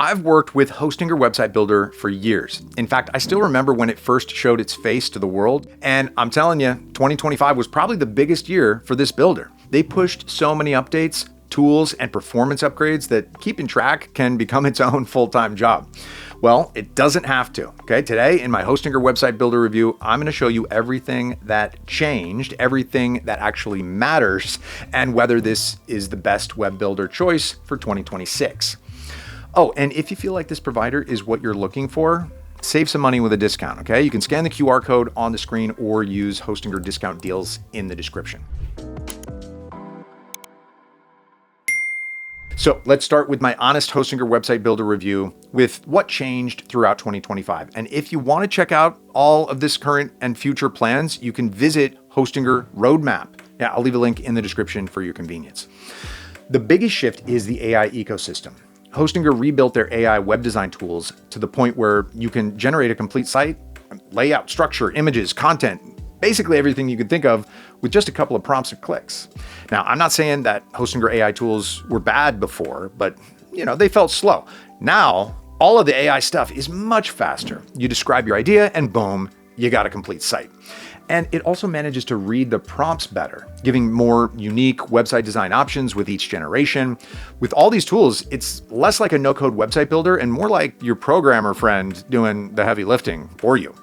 I've worked with Hostinger Website Builder for years. In fact, I still remember when it first showed its face to the world. And I'm telling you, 2025 was probably the biggest year for this builder. They pushed so many updates, tools, and performance upgrades that keeping track can become its own full-time job. Well, it doesn't have to. Okay, today in my Hostinger Website Builder review, I'm going to show you everything that changed, everything that actually matters, and whether this is the best web builder choice for 2026. Oh, and if you feel like this provider is what you're looking for, save some money with a discount, okay? You can scan the QR code on the screen or use Hostinger discount deals in the description. So let's start with my honest Hostinger Website Builder review with what changed throughout 2025. And if you want to check out all of this current and future plans, you can visit Hostinger Roadmap. Yeah, I'll leave a link in the description for your convenience. The biggest shift is the AI ecosystem. Hostinger rebuilt their AI web design tools to the point where you can generate a complete site, layout, structure, images, content, basically everything you could think of with just a couple of prompts and clicks. Now, I'm not saying that Hostinger AI tools were bad before, but they felt slow. Now, all of the AI stuff is much faster. You describe your idea and boom, you got a complete site. And it also manages to read the prompts better, giving more unique website design options with each generation. With all these tools, it's less like a no-code website builder and more like your programmer friend doing the heavy lifting for you.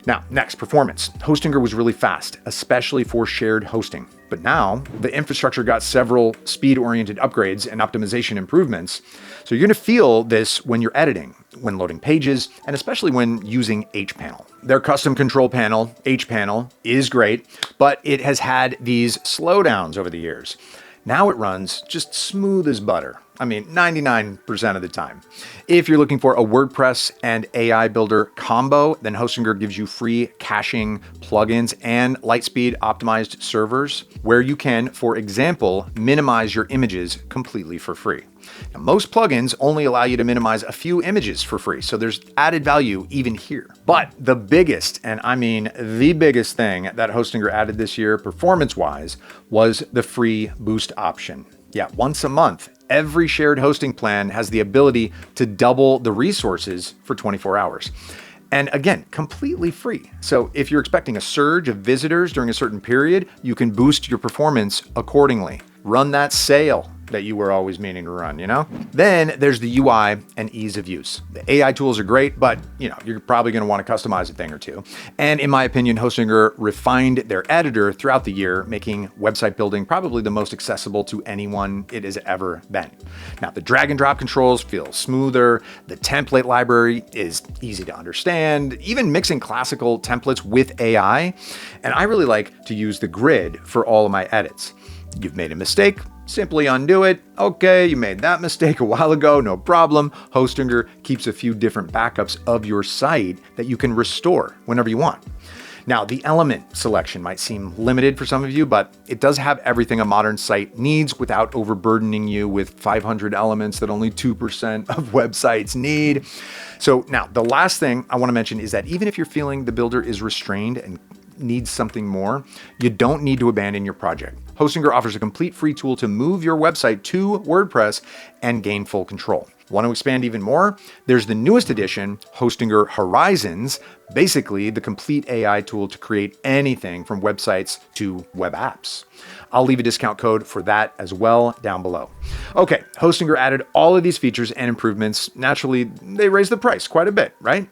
Now, next, performance. Hostinger was really fast, especially for shared hosting. But now, the infrastructure got several speed-oriented upgrades and optimization improvements. So you're going to feel this when you're editing, when loading pages, and especially when using hPanel. Their custom control panel, hPanel, is great, but it has had these slowdowns over the years. Now it runs just smooth as butter. 99% of the time. If you're looking for a WordPress and AI builder combo, then Hostinger gives you free caching plugins and Lightspeed optimized servers where you can, for example, minimize your images completely for free. Now, most plugins only allow you to minimize a few images for free, so there's added value even here. But the biggest, and the biggest thing that Hostinger added this year, performance-wise, was the free boost option. Yeah, once a month, every shared hosting plan has the ability to double the resources for 24 hours. And again, completely free. So if you're expecting a surge of visitors during a certain period, you can boost your performance accordingly. Run that sale that you were always meaning to run, Then there's the UI and ease of use. The AI tools are great, but you're probably going to want to customize a thing or two. And in my opinion, Hostinger refined their editor throughout the year, making website building probably the most accessible to anyone it has ever been. Now, the drag and drop controls feel smoother. The template library is easy to understand, even mixing classical templates with AI. And I really like to use the grid for all of my edits. You've made a mistake, simply undo it. Okay, you made that mistake a while ago, no problem. Hostinger keeps a few different backups of your site that you can restore whenever you want. Now, the element selection might seem limited for some of you, but it does have everything a modern site needs without overburdening you with 500 elements that only 2% of websites need. So now, the last thing I want to mention is that even if you're feeling the builder is restrained and needs something more, you don't need to abandon your project. Hostinger offers a complete free tool to move your website to WordPress and gain full control. Want to expand even more? There's the newest edition, Hostinger Horizons, basically the complete AI tool to create anything from websites to web apps. I'll leave a discount code for that as well down below. Okay, Hostinger added all of these features and improvements. Naturally, they raised the price quite a bit, right?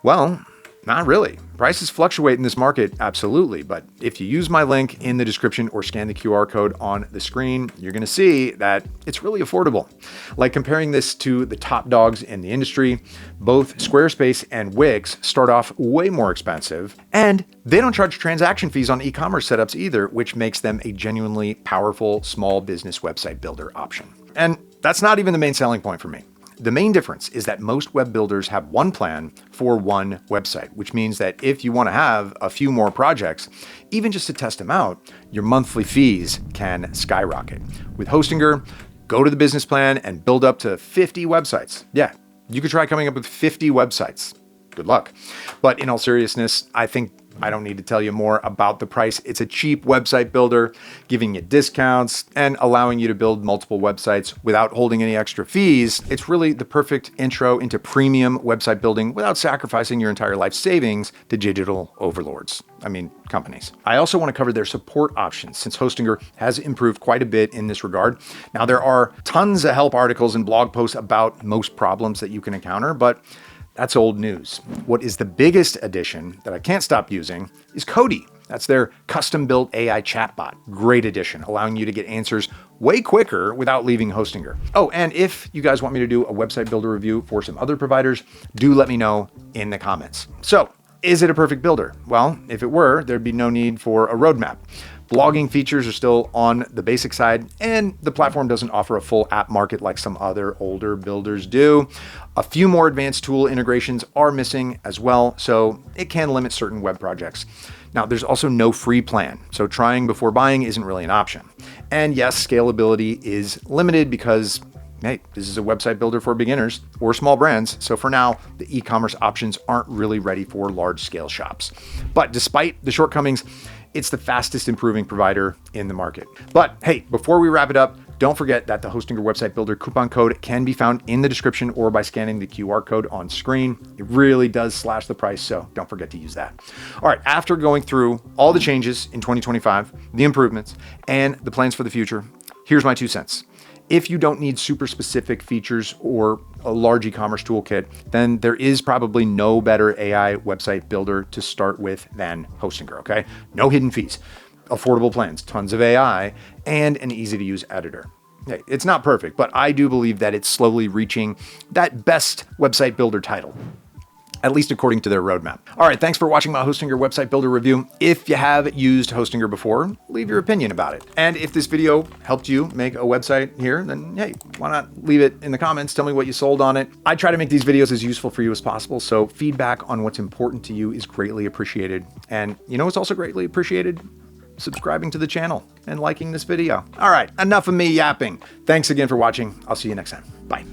Well, not really. Prices fluctuate in this market, absolutely. But if you use my link in the description or scan the QR code on the screen, you're going to see that it's really affordable. Like comparing this to the top dogs in the industry, both Squarespace and Wix start off way more expensive, and they don't charge transaction fees on e-commerce setups either, which makes them a genuinely powerful small business website builder option. And that's not even the main selling point for me. The main difference is that most web builders have one plan for one website, which means that if you want to have a few more projects, even just to test them out, your monthly fees can skyrocket. With Hostinger, go to the business plan and build up to 50 websites. Yeah, you could try coming up with 50 websites. Good luck. But in all seriousness, I think I don't need to tell you more about the price. It's a cheap website builder, giving you discounts and allowing you to build multiple websites without holding any extra fees. It's really the perfect intro into premium website building without sacrificing your entire life savings to digital overlords. Companies. I also want to cover their support options since Hostinger has improved quite a bit in this regard. Now, there are tons of help articles and blog posts about most problems that you can encounter, but that's old news. What is the biggest addition that I can't stop using is Cody. That's their custom-built AI chatbot. Great addition, allowing you to get answers way quicker without leaving Hostinger. Oh, and if you guys want me to do a website builder review for some other providers, do let me know in the comments. So, is it a perfect builder? Well, if it were, there'd be no need for a roadmap. Blogging features are still on the basic side, and the platform doesn't offer a full app market like some other older builders do. A few more advanced tool integrations are missing as well, so it can limit certain web projects. Now, there's also no free plan, so trying before buying isn't really an option. And yes, scalability is limited because hey, this is a website builder for beginners or small brands. So for now, the e-commerce options aren't really ready for large scale shops. But despite the shortcomings, it's the fastest improving provider in the market. But hey, before we wrap it up, don't forget that the Hostinger website builder coupon code can be found in the description or by scanning the QR code on screen. It really does slash the price, so don't forget to use that. All right, after going through all the changes in 2025, the improvements, and the plans for the future, here's my 2 cents. If you don't need super specific features or a large e-commerce toolkit, then there is probably no better AI website builder to start with than Hostinger, okay? No hidden fees, affordable plans, tons of AI, and an easy to use editor. Hey, it's not perfect, but I do believe that it's slowly reaching that best website builder title, at least according to their roadmap. All right, thanks for watching my Hostinger website builder review. If you have used Hostinger before, leave your opinion about it. And if this video helped you make a website here, then hey, why not leave it in the comments? Tell me what you sold on it. I try to make these videos as useful for you as possible, so feedback on what's important to you is greatly appreciated. And you know what's also greatly appreciated? Subscribing to the channel and liking this video. All right, enough of me yapping. Thanks again for watching. I'll see you next time. Bye.